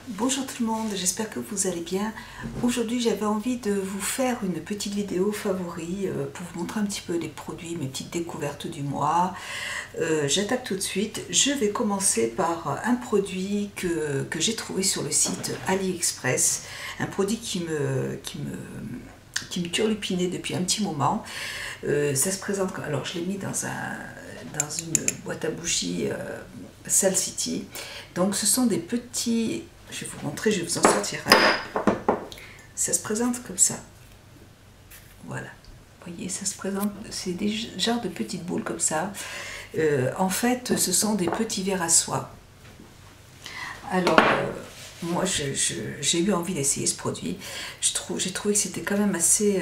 Bonjour tout le monde, j'espère que vous allez bien. Aujourd'hui j'avais envie de vous faire une petite vidéo favori pour vous montrer un petit peu les produits, mes petites découvertes du mois. J'attaque tout de suite. Je vais commencer par un produit que j'ai trouvé sur le site AliExpress. Un produit qui me turlupinait depuis un petit moment. Ça se présente, alors je l'ai mis dans une boîte à bougies Sal City. Donc ce sont des petits, je vais vous montrer, je vais vous en sortir un. Ça se présente comme ça. Voilà. Vous voyez, ça se présente, c'est des genres de petites boules comme ça. En fait, ce sont des petits verres à soie. Alors, moi, j'ai eu envie d'essayer ce produit. J'ai trouvé que c'était quand même assez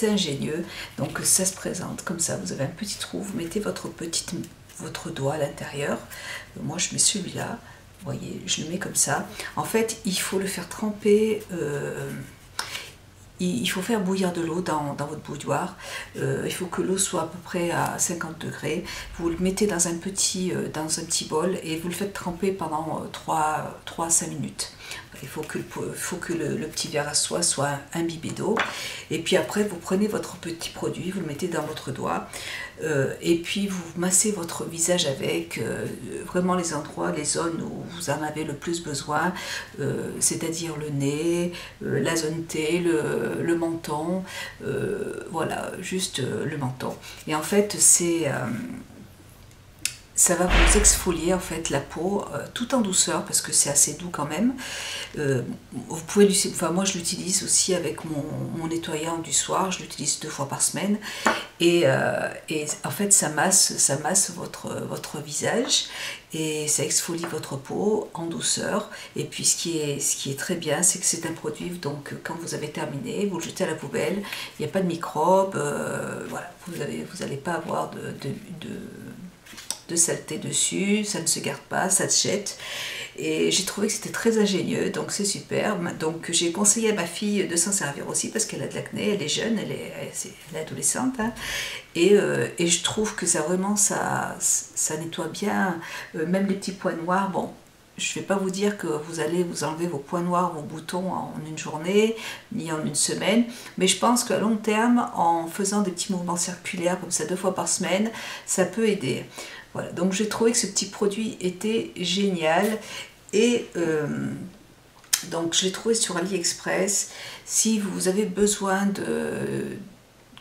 ingénieux. Donc, ça se présente comme ça. Vous avez un petit trou, vous mettez votre doigt à l'intérieur. Moi, je mets celui-là. Vous voyez, je le mets comme ça. En fait, il faut le faire tremper. Il faut faire bouillir de l'eau dans votre bouilloire. Il faut que l'eau soit à peu près à 50 degrés. Vous le mettez dans un petit bol et vous le faites tremper pendant 3 à 5 minutes. Il faut que le petit verre à soie soit imbibé d'eau. Et puis après, vous prenez votre petit produit, vous le mettez dans votre doigt. Et puis vous massez votre visage avec vraiment les endroits, les zones où vous en avez le plus besoin, c'est-à-dire le nez, la zone T, le menton, voilà, juste le menton. Et en fait, ça va vous exfolier en fait la peau tout en douceur parce que c'est assez doux quand même. Vous pouvez moi je l'utilise aussi avec mon nettoyant du soir, je l'utilise 2 fois par semaine et en fait ça masse votre visage et ça exfolie votre peau en douceur. Et puis ce qui est très bien, c'est que c'est un produit, donc quand vous avez terminé, vous le jetez à la poubelle, il n'y a pas de microbes, voilà, vous n'allez pas avoir de saleté dessus, ça ne se garde pas, ça se jette. Et j'ai trouvé que c'était très ingénieux, donc c'est super. Donc j'ai conseillé à ma fille de s'en servir aussi parce qu'elle a de l'acné, elle est jeune, elle est adolescente, hein. Et je trouve que ça nettoie bien, même les petits points noirs. Bon, je ne vais pas vous dire que vous allez vous enlever vos points noirs, vos boutons en une journée, ni en une semaine, mais je pense qu'à long terme, en faisant des petits mouvements circulaires comme ça 2 fois par semaine, ça peut aider. Voilà, donc j'ai trouvé que ce petit produit était génial et donc je l'ai trouvé sur AliExpress. Si vous avez besoin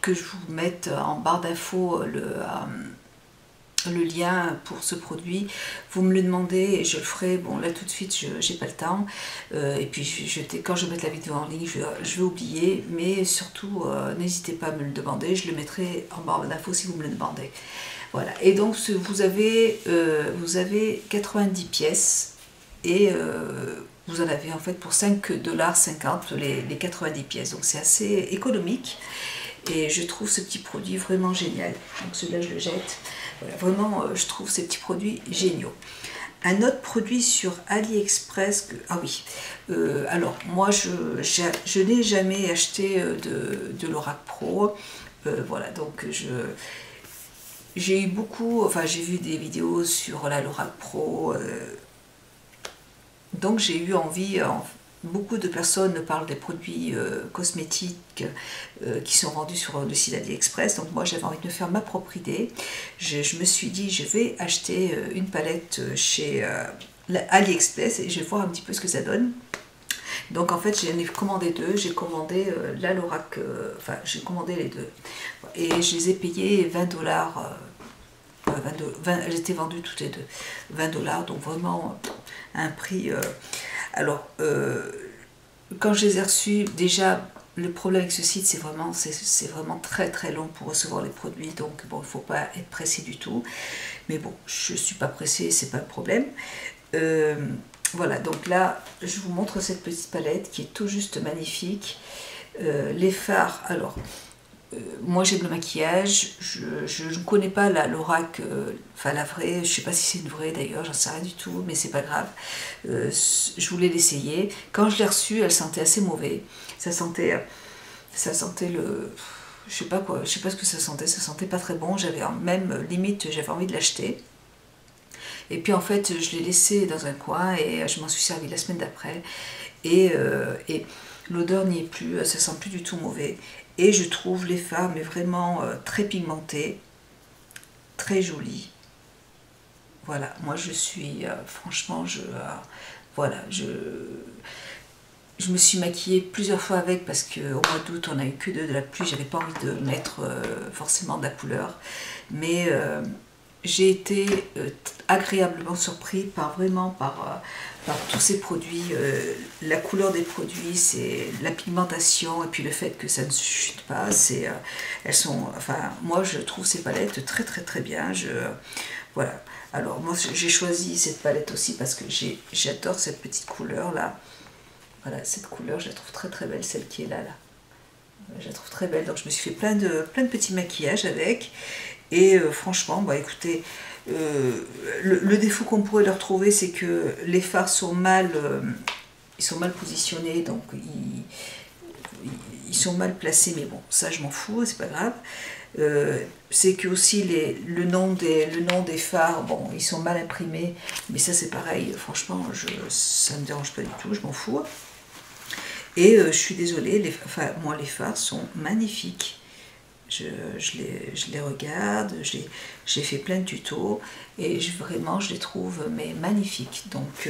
que je vous mette en barre d'infos le lien pour ce produit, vous me le demandez et je le ferai. Bon, là tout de suite j'ai pas le temps, et puis quand je vais mettre la vidéo en ligne, je vais oublier, mais surtout n'hésitez pas à me le demander, je le mettrai en barre d'infos si vous me le demandez. Voilà, et donc vous avez 90 pièces et vous en avez en fait pour 5,50 $ les 90 pièces, donc c'est assez économique et je trouve ce petit produit vraiment génial. Donc celui-là je le jette. Voilà, vraiment je trouve ces petits produits géniaux. Un autre produit sur AliExpress, ah oui, alors moi je n'ai jamais acheté de l'Orac Pro, voilà, donc j'ai eu j'ai vu des vidéos sur la l'Orac Pro, donc j'ai eu envie, beaucoup de personnes parlent des produits cosmétiques qui sont vendus sur le site AliExpress, donc moi j'avais envie de me faire ma propre idée. Je me suis dit je vais acheter une palette chez AliExpress et je vais voir un petit peu ce que ça donne. Donc en fait j'en ai commandé 2, j'ai commandé la l'Orac, j'ai commandé les 2 et je les ai payés 20 $, elles étaient vendues toutes les 2, 20 $, donc vraiment un prix. Alors quand je les ai reçus, déjà le problème avec ce site c'est vraiment très très long pour recevoir les produits, donc bon, il ne faut pas être pressé du tout, mais bon, je ne suis pas pressée, c'est pas le problème. Voilà, donc là je vous montre cette petite palette qui est tout juste magnifique. Les fards, alors moi j'aime le maquillage, je ne connais pas l'Orac, la vraie, je sais pas si c'est une vraie d'ailleurs, j'en sais rien du tout, mais c'est pas grave. Je voulais l'essayer. Quand je l'ai reçue, elle sentait assez mauvais. Ça sentait je sais pas ce que ça sentait pas très bon. J'avais même limite, j'avais envie de l'acheter. Et puis en fait, je l'ai laissé dans un coin et je m'en suis servi la semaine d'après. Et l'odeur n'y est plus, ça sent plus du tout mauvais. Et je trouve les fards mais vraiment très pigmentés, très jolis. Voilà, moi je suis, franchement, voilà, je me suis maquillée plusieurs fois avec parce qu'au mois d'août on a eu que de la pluie, j'avais pas envie de mettre forcément de la couleur. Mais j'ai été agréablement surpris par tous ces produits, la couleur des produits, c'est la pigmentation et puis le fait que ça ne chute pas, elles sont, enfin moi je trouve ces palettes très très très bien, voilà. Alors moi j'ai choisi cette palette aussi parce que j'adore cette petite couleur là, voilà, cette couleur je la trouve très très belle, celle qui est là, je la trouve très belle, donc je me suis fait plein de petits maquillages avec. Et franchement, bah écoutez, le défaut qu'on pourrait leur trouver, c'est que les fards sont ils sont mal positionnés, donc ils sont mal placés, mais bon, ça je m'en fous, c'est pas grave. C'est que aussi le nom des fards, bon, ils sont mal imprimés, mais ça c'est pareil, franchement, ça me dérange pas du tout, je m'en fous. Et je suis désolée, moi les fards sont magnifiques. Je les regarde, j'ai fait plein de tutos et vraiment je les trouve mais magnifiques. Donc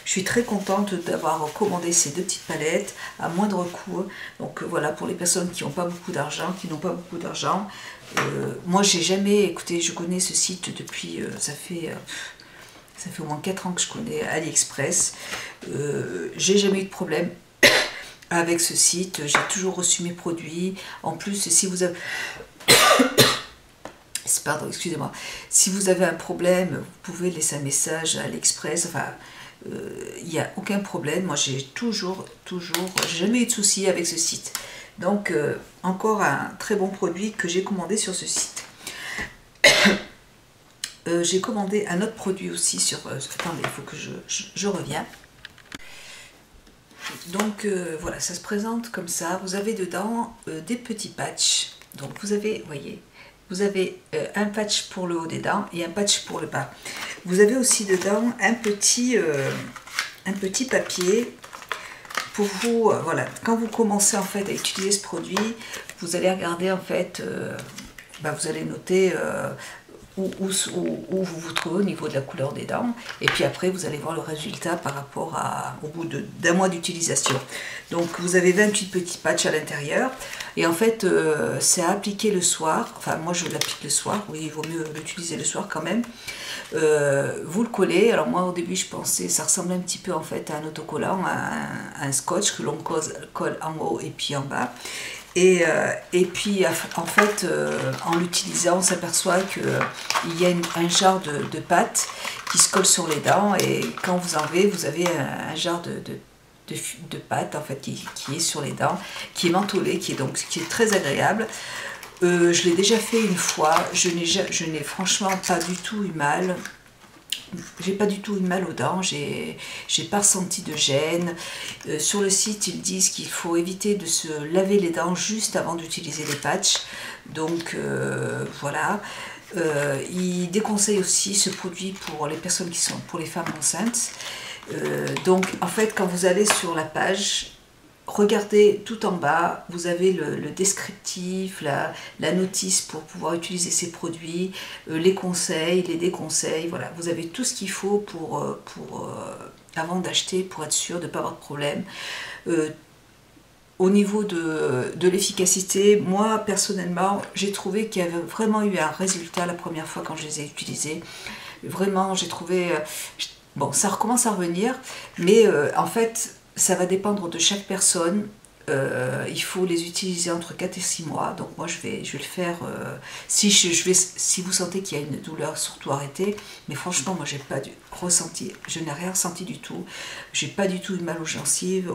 je suis très contente d'avoir commandé ces deux petites palettes à moindre coût. Donc voilà, pour les personnes qui n'ont pas beaucoup d'argent, moi j'ai jamais, écoutez, je connais ce site depuis, ça fait au moins 4 ans que je connais AliExpress. J'ai jamais eu de problème avec ce site, j'ai toujours reçu mes produits. En plus, si vous avez pardon, excusez-moi, si vous avez un problème, vous pouvez laisser un message à AliExpress, enfin il n'y a aucun problème. Moi j'ai j'ai jamais eu de soucis avec ce site. Donc encore un très bon produit que j'ai commandé sur ce site. J'ai commandé un autre produit aussi sur attendez, il faut que je reviens. Donc voilà, ça se présente comme ça. Vous avez dedans des petits patchs. Donc vous avez, voyez, vous avez un patch pour le haut des dents et un patch pour le bas. Vous avez aussi dedans un petit papier pour vous, voilà, quand vous commencez en fait à utiliser ce produit, vous allez regarder en fait, vous allez noter où vous vous trouvez au niveau de la couleur des dents, et puis après vous allez voir le résultat par rapport au bout d'un mois d'utilisation. Donc vous avez 28 petits patchs à l'intérieur, et en fait c'est à appliquer le soir, enfin moi je l'applique le soir, oui il vaut mieux l'utiliser le soir quand même. Vous le collez, alors moi au début je pensais, ça ressemble un petit peu en fait à un autocollant, à un scotch que l'on colle en haut et puis en bas. Et puis en fait en l'utilisant on s'aperçoit qu'il y a un genre de pâte qui se colle sur les dents, et quand vous enlevez vous avez un genre de pâte en fait qui est sur les dents, qui est mentholée, qui est très agréable. Je l'ai déjà fait une fois, je n'ai franchement pas du tout eu mal. J'ai pas du tout eu mal aux dents, j'ai pas ressenti de gêne. Sur le site, ils disent qu'il faut éviter de se laver les dents juste avant d'utiliser les patchs. Donc voilà. Ils déconseillent aussi ce produit pour les personnes pour les femmes enceintes. Donc en fait, quand vous allez sur la page, regardez tout en bas, vous avez le descriptif, la notice pour pouvoir utiliser ces produits, les conseils, les déconseils, voilà, vous avez tout ce qu'il faut avant d'acheter, pour être sûr de ne pas avoir de problème. Au niveau de l'efficacité, moi personnellement, j'ai trouvé qu'il y avait vraiment eu un résultat la première fois quand je les ai utilisés. Vraiment, j'ai trouvé... bon, ça recommence à revenir, mais en fait... ça va dépendre de chaque personne. Il faut les utiliser entre 4 et 6 mois. Donc moi je vais le faire. Si vous sentez qu'il y a une douleur, surtout arrêtez. Mais franchement, moi je n'ai rien ressenti du tout. J'ai pas du tout eu mal aux gencives,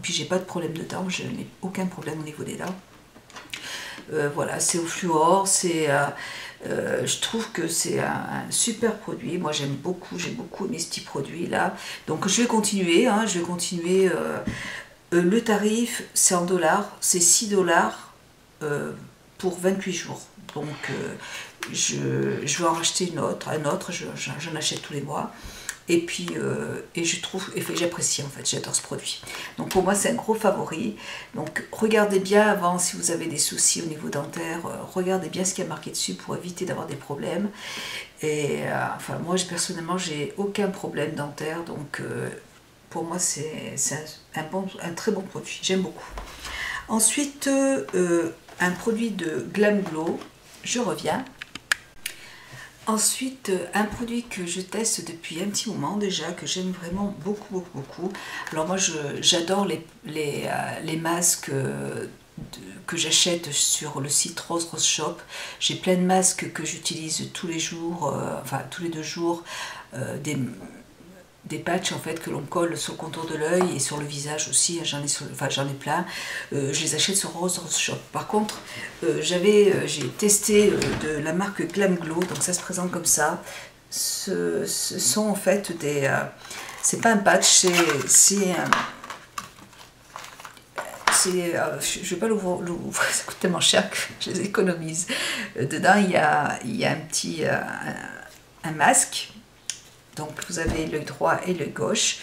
puis j'ai pas de problème de dents, je n'ai aucun problème au niveau des dents. Voilà, c'est au fluor, je trouve que c'est un super produit. Moi j'ai beaucoup aimé ce petit produit là. Donc je vais continuer, le tarif c'est en dollars, c'est 6 $ pour 28 jours. Donc je vais en racheter un autre, j'en achète tous les mois. Et puis, et je trouve, et j'apprécie en fait, j'adore ce produit. Donc pour moi, c'est un gros favori. Donc regardez bien avant, si vous avez des soucis au niveau dentaire, regardez bien ce qu'il y a marqué dessus pour éviter d'avoir des problèmes. Et enfin, moi, personnellement, j'ai aucun problème dentaire, donc pour moi, c'est un très bon produit. J'aime beaucoup. Ensuite, un produit de Glam Glow, je reviens. Ensuite, un produit que je teste depuis un petit moment déjà, que j'aime vraiment beaucoup. Alors moi, j'adore les masques que j'achète sur le site Rose Shop. J'ai plein de masques que j'utilise tous les jours, enfin tous les 2 jours, des patchs en fait que l'on colle sur le contour de l'œil et sur le visage aussi, j'en ai plein, je les achète sur Rose Shop. Par contre, j'ai testé de la marque Glam Glow, donc ça se présente comme ça. Ce sont en fait des... c'est pas un patch, je vais pas l'ouvrir, ça coûte tellement cher que je les économise. Dedans, il y a un petit un masque. Donc vous avez l'œil droit et l'œil gauche.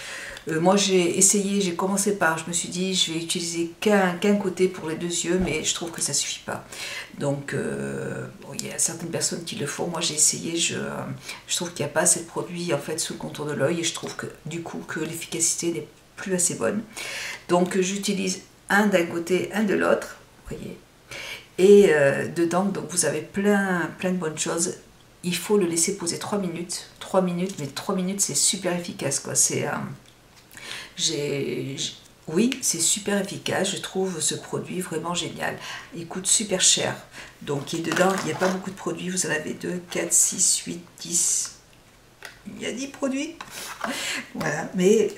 Moi j'ai essayé, j'ai commencé par, je me suis dit je vais utiliser qu'un côté pour les 2 yeux, mais je trouve que ça suffit pas. Donc bon, il y a certaines personnes qui le font. Moi j'ai essayé, je trouve qu'il n'y a pas assez de produit en fait sous le contour de l'œil, et je trouve que du coup que l'efficacité n'est plus assez bonne. Donc j'utilise un d'un côté, un de l'autre, vous voyez. Et dedans, donc vous avez plein de bonnes choses. Il faut le laisser poser 3 minutes. 3 minutes, mais 3 minutes, c'est super efficace, quoi. Oui, c'est super efficace. Je trouve ce produit vraiment génial. Il coûte super cher. Donc, dedans, il n'y a pas beaucoup de produits. Vous en avez 2, 4, 6, 8, 10. Il y a 10 produits. Voilà. Mais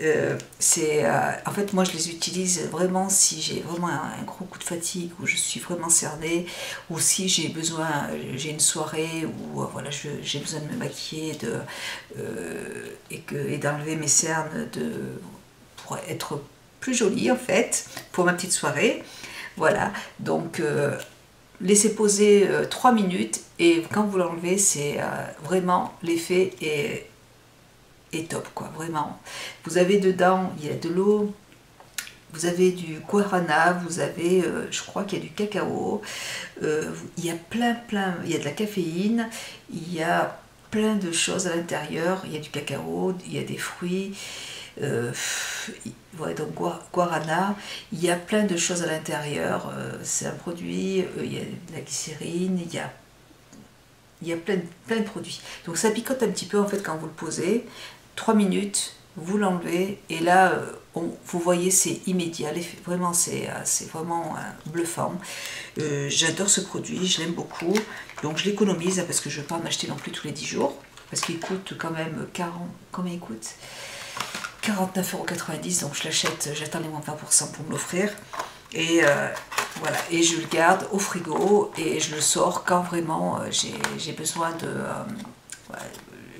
en fait, moi, je les utilise vraiment si j'ai vraiment un gros coup de fatigue, ou je suis vraiment cernée, ou si j'ai une soirée où voilà, j'ai besoin de me maquiller et d'enlever mes cernes pour être plus jolie, en fait, pour ma petite soirée. Voilà. Donc, laissez poser 3 minutes, et quand vous l'enlevez, c'est vraiment l'effet est top, quoi, vraiment. Vous avez dedans, il y a de l'eau, vous avez du guarana, vous avez, je crois qu'il y a du cacao, il y a il y a de la caféine, il y a plein de choses à l'intérieur, il y a du cacao, il y a des fruits, ouais, donc guarana, il y a plein de choses à l'intérieur, c'est un produit, il y a de la glycérine, il y a plein de produits. Donc ça picote un petit peu en fait quand vous le posez. 3 minutes, vous l'enlevez, et là, vous voyez, c'est immédiat. Vraiment, c'est vraiment bluffant. J'adore ce produit, je l'aime beaucoup. Donc je l'économise, parce que je ne vais pas en acheter non plus tous les 10 jours. Parce qu'il coûte quand même 40... Combien il coûte? 49,90 €. Donc je l'achète, j'attends les moins 20% pour me l'offrir. Et voilà, et je le garde au frigo, et je le sors quand vraiment j'ai besoin de...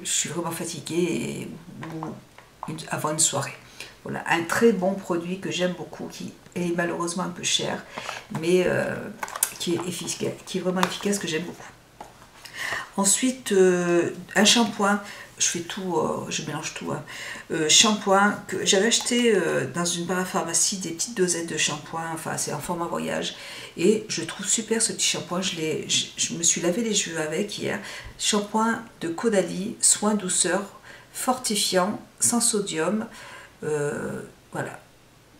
je suis vraiment fatiguée, ou avant une soirée. Voilà, un très bon produit que j'aime beaucoup, qui est malheureusement un peu cher, mais qui est vraiment efficace, que j'aime beaucoup. Ensuite, un shampoing. Je fais tout, je mélange tout. Hein. Shampoing que j'avais acheté dans une parapharmacie, des petites dosettes de shampoing, enfin c'est en format voyage, et je trouve super ce petit shampoing. Je me suis lavé les cheveux avec hier. Shampoing de Caudalie, soin douceur, fortifiant, sans sodium, voilà,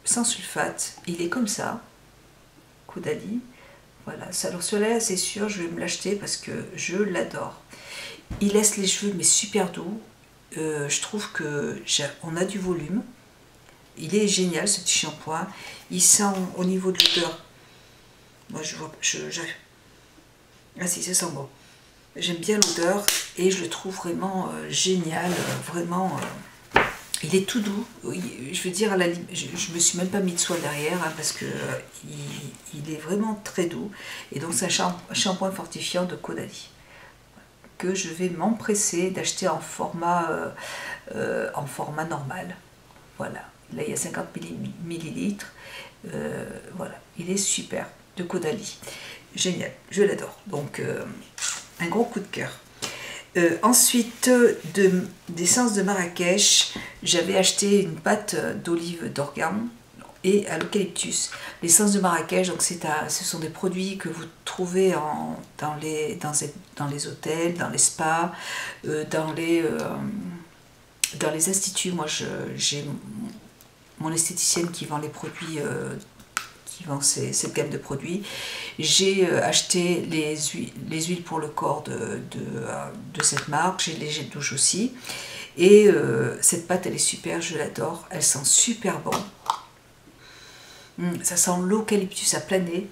sans sulfate. Il est comme ça, Caudalie. Voilà, alors celui-là, c'est sûr, je vais me l'acheter parce que je l'adore. Il laisse les cheveux mais super doux. Je trouve que on a du volume. Il est génial ce petit shampoing. Il sent au niveau de l'odeur. Moi je vois, ah si, ça sent bon. J'aime bien l'odeur et je le trouve vraiment génial. Vraiment, il est tout doux. Je veux dire, je me suis même pas mis de soin derrière, hein, parce que il est vraiment très doux. Et donc c'est un shampoing fortifiant de Caudalie, que je vais m'empresser d'acheter en format normal. Voilà, là il y a 50 ml. Voilà, il est super, de Caudalie. Génial, je l'adore. Donc un gros coup de cœur. Ensuite, d'essence de Marrakech, j'avais acheté une pâte d'olive d'organ et à l'eucalyptus. L'essence de Marrakech, donc ce sont des produits que vous trouvez dans les hôtels, dans les spas, dans les instituts. Moi, j'ai mon esthéticienne qui vend les produits, qui vend cette gamme de produits. J'ai acheté les huiles pour le corps de cette marque, j'ai les gels douche aussi. Et cette pâte, elle est super, je l'adore, elle sent super bon. Ça sent l'eucalyptus à plein nez.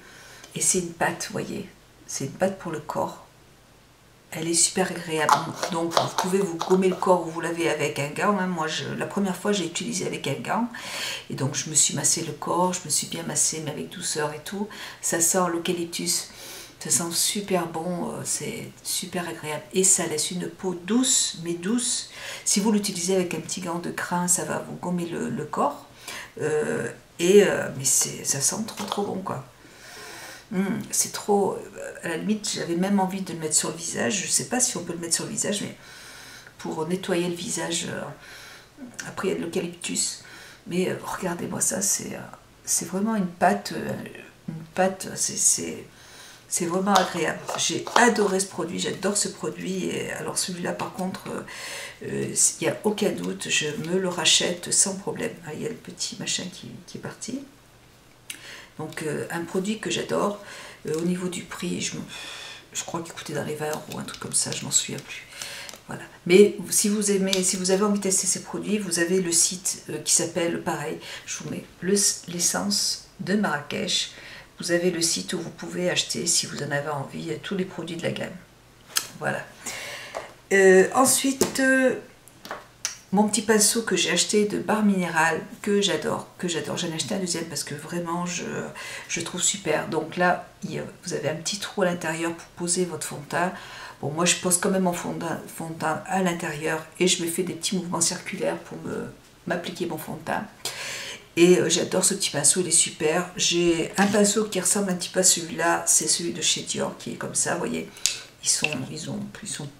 Et c'est une pâte, vous voyez, c'est une pâte pour le corps. Elle est super agréable. Donc vous pouvez vous gommer le corps ou vous lavez avec un gant. Moi, la première fois, j'ai utilisé avec un gant. Et donc je me suis massé le corps, je me suis bien massé, mais avec douceur et tout. Ça sent l'eucalyptus. Ça sent super bon, c'est super agréable. Et ça laisse une peau douce, mais douce. Si vous l'utilisez avec un petit gant de crin, ça va vous gommer le corps. Mais ça sent trop bon, quoi. C'est trop, à la limite j'avais même envie de le mettre sur le visage. Je sais pas si on peut le mettre sur le visage, mais pour nettoyer le visage, après il y a de l'eucalyptus, mais regardez-moi ça, c'est vraiment une pâte, c'est vraiment agréable. J'ai adoré ce produit, j'adore ce produit. Et alors celui-là par contre, il n'y a aucun doute, je me le rachète sans problème. Il y a le petit machin qui est parti. Donc un produit que j'adore. Au niveau du prix, je crois qu'il coûtait dans les 20 € ou un truc comme ça, je m'en souviens plus. Voilà. Mais si vous avez envie de tester ces produits, vous avez le site qui s'appelle, pareil, je vous mets l'essence de Marrakech. Vous avez le site où vous pouvez acheter, si vous en avez envie, tous les produits de la gamme. Voilà. Ensuite, mon petit pinceau que j'ai acheté de Barre Minéral, que j'adore. J'en ai acheté un deuxième parce que vraiment je trouve super. Donc là, vous avez un petit trou à l'intérieur pour poser votre fond de teint. Bon, moi je pose quand même mon fond de teint à l'intérieur et je me fais des petits mouvements circulaires pour m'appliquer mon fond de teint. Et j'adore ce petit pinceau, il est super. J'ai un pinceau qui ressemble un petit peu à celui-là, c'est celui de chez Dior qui est comme ça, vous voyez. Ils sont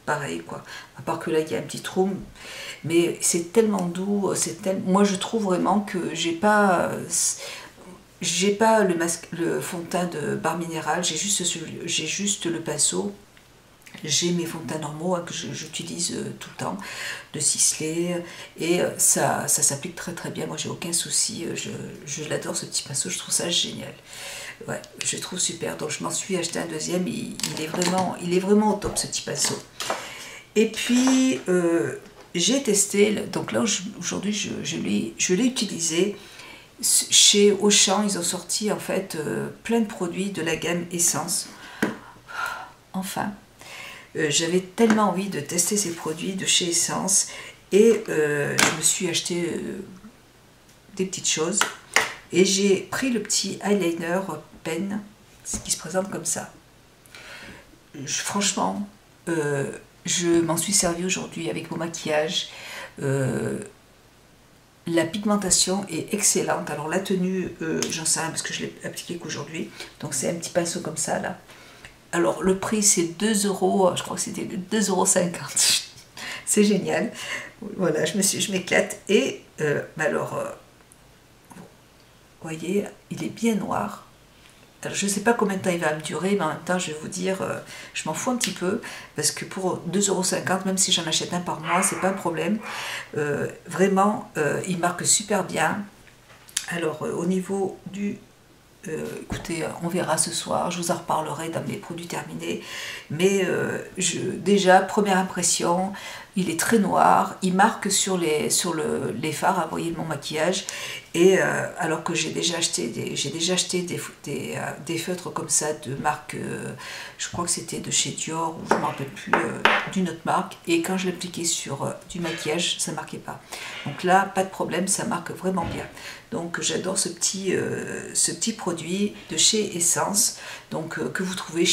pareils, quoi. À part que là, il y a un petit trou. Mais c'est tellement doux. Moi, je trouve vraiment que j'ai pas le fond de teint de Barre Minéral. J'ai juste le pinceau. J'ai mes fonds de teint normaux que j'utilise tout le temps, de Sisley. Et ça s'applique très bien. Moi, j'ai aucun souci. Je l'adore, ce petit pinceau. Je trouve ça génial. Ouais, je trouve super. Donc je m'en suis acheté un deuxième. Il est vraiment au top, ce petit pinceau. Et puis j'ai testé. Donc là aujourd'hui je l'ai utilisé. Chez Auchan, ils ont sorti en fait plein de produits de la gamme Essence. Enfin, j'avais tellement envie de tester ces produits de chez Essence et je me suis acheté des petites choses. Et j'ai pris le petit eyeliner pen qui se présente comme ça. Franchement, je m'en suis servi aujourd'hui avec mon maquillage. La pigmentation est excellente. Alors la tenue, j'en sais rien parce que je l'ai appliquée qu'aujourd'hui. Donc c'est un petit pinceau comme ça là. Alors le prix c'est 2 €, je crois que c'était 2,50 €. C'est génial. Voilà, je m'éclate. Et vous voyez, il est bien noir. Alors, je ne sais pas combien de temps il va me durer, mais en même temps, je vais vous dire, je m'en fous un petit peu, parce que pour 2,50 €, même si j'en achète un par mois, c'est pas un problème. Vraiment, il marque super bien. Alors, au niveau du... écoutez, on verra ce soir, je vous en reparlerai dans mes produits terminés. Mais déjà, première impression, il est très noir, il marque sur les fards, vous voyez, de mon maquillage. Et alors que j'ai déjà acheté des feutres comme ça de marque, je crois que c'était de chez Dior, ou je ne me rappelle plus, d'une autre marque. Et quand je l'appliquais sur du maquillage, ça ne marquait pas. Donc là, pas de problème, ça marque vraiment bien. Donc j'adore ce petit produit de chez Essence, donc que vous trouvez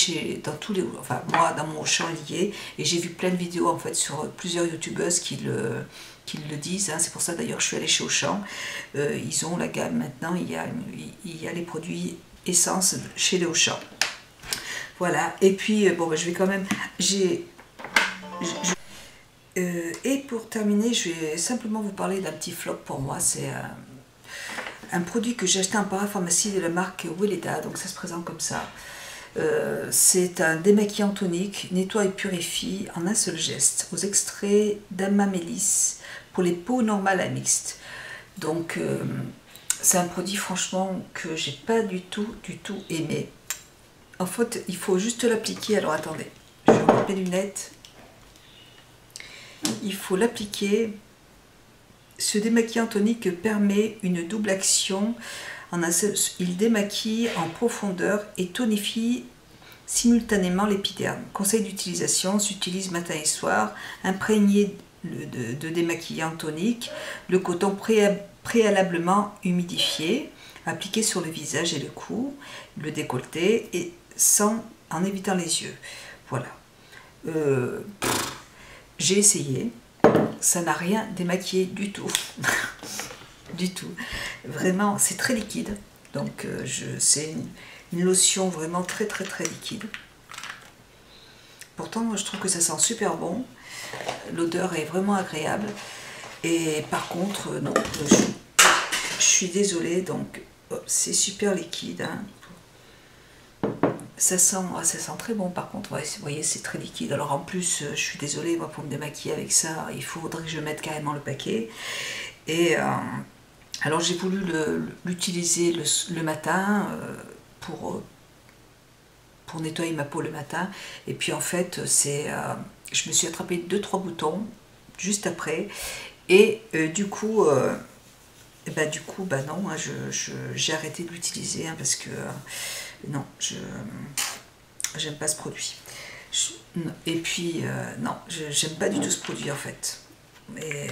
dans tous les, enfin moi dans mon Auchan lié, et j'ai vu plein de vidéos en fait sur plusieurs youtubeuses qui le disent, hein. C'est pour ça d'ailleurs que je suis allée chez Auchan. Ils ont la gamme maintenant, il y a les produits Essence chez les Auchan. Voilà, et puis bon, je vais quand même... et pour terminer, je vais simplement vous parler d'un petit flop pour moi. C'est un produit que j'ai acheté en parapharmacie de la marque Weleda, donc ça se présente comme ça. C'est un démaquillant tonique, nettoie et purifie en un seul geste, aux extraits d'amamélis pour les peaux normales à mixtes. Donc c'est un produit franchement que j'ai pas du tout aimé. En fait, il faut juste l'appliquer. Alors attendez, je vais enlever mes lunettes. Il faut l'appliquer. Ce démaquillant tonique permet une double action. Il démaquille en profondeur et tonifie simultanément l'épiderme. Conseil d'utilisation, s'utilise matin et soir, imprégné de démaquillant tonique, le coton préalablement humidifié, appliqué sur le visage et le cou, le décolleté, et en évitant les yeux. Voilà. J'ai essayé, ça n'a rien démaquillé du tout. Du tout. Vraiment, c'est très liquide. Donc, c'est une lotion vraiment très liquide. Pourtant, je trouve que ça sent super bon. L'odeur est vraiment agréable. Et par contre, non, je suis désolée. Donc, c'est super liquide. Hein. Ça sent très bon par contre, ouais, vous voyez c'est très liquide. Alors en plus, je suis désolée, moi pour me démaquiller avec ça, il faudrait que je mette carrément le paquet. Et alors j'ai voulu l'utiliser le matin pour nettoyer ma peau le matin. Et puis en fait, je me suis attrapé 2-3 boutons juste après. Et du coup, non, hein, j'ai arrêté de l'utiliser hein, parce que non, j'aime pas ce produit. Et puis, non, j'aime pas du tout ce produit en fait. Mais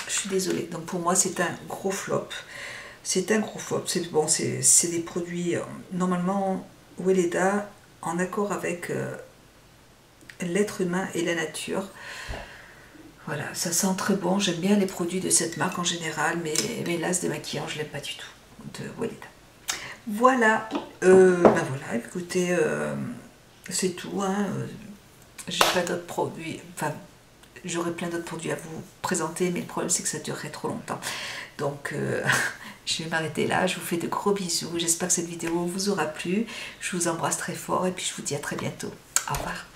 je suis désolée. Donc pour moi, c'est un gros flop. C'est un gros flop. Bon, c'est des produits, normalement, Weleda, en accord avec l'être humain et la nature. Voilà, ça sent très bon. J'aime bien les produits de cette marque en général, mais hélas, démaquillant, je l'aime pas du tout, de Weleda. Voilà, voilà, écoutez, c'est tout, hein. J'ai pas d'autres produits, enfin, j'aurais plein d'autres produits à vous présenter, mais le problème c'est que ça durerait trop longtemps. Donc, je vais m'arrêter là, je vous fais de gros bisous, j'espère que cette vidéo vous aura plu, je vous embrasse très fort et puis je vous dis à très bientôt. Au revoir.